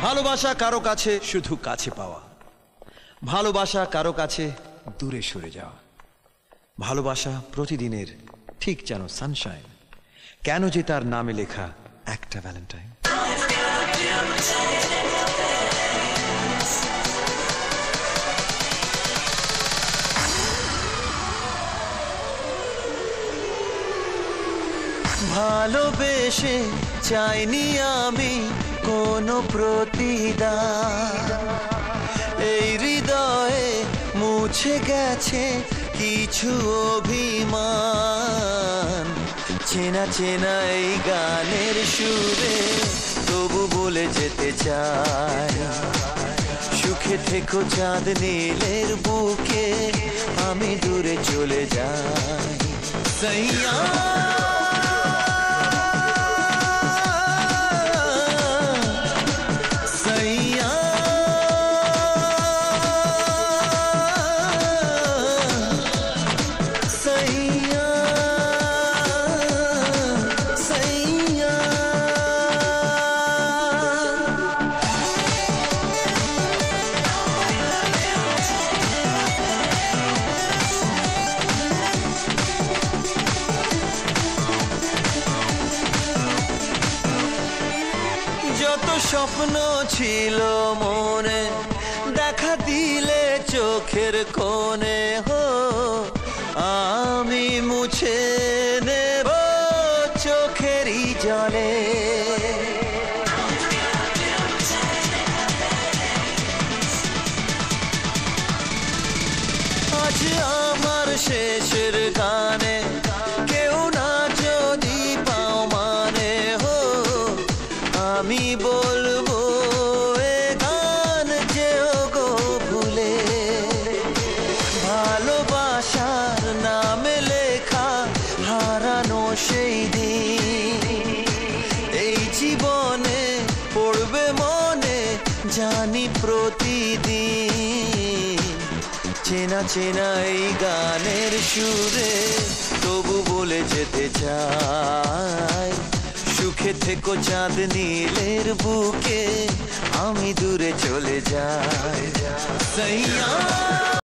ভালোবাসা কারো কাছে শুধু কাছে পাওয়া, ভালোবাসা কারো কাছে দূরে সরে যাওয়া। ভালোবাসা প্রতিদিনের ঠিক যেন সানশাইন, কেন যে তার নামে লেখা একটা ভ্যালেন্টাইন। ভালোবেসে চাইনি আমি কোনো প্রতিদান, এই হৃদয়ে মুছে গেছে কিছু অভিমান। চেনা চেনা এই গানের সুরে তবু বলে যেতে চাই, সুখে থেকো চাঁদ নীলের বুকে, আমি দূরে চলে যাই। সইয়া যত স্বপ্ন ছিল মনে, দেখা দিলে চোখের কোণে, হো আমি মুছে নেব চোখেরই জলে। আজ আমার শেষের গানে কেউ না যদি পাও মানে, হো আমি বলবো এ গান যেও গো ভুলে। ভালোবাসার নামে লেখা হারানো সেই দিন, এই জীবনে পড়বে মনে জানি প্রতিদিন। চেনা চেনা এই গানের সুরে তবু বলে যেতে চাই, সুখে থেকো চাঁদ নীলের বুকে, আমি দূরে চলে যাই। সইয়া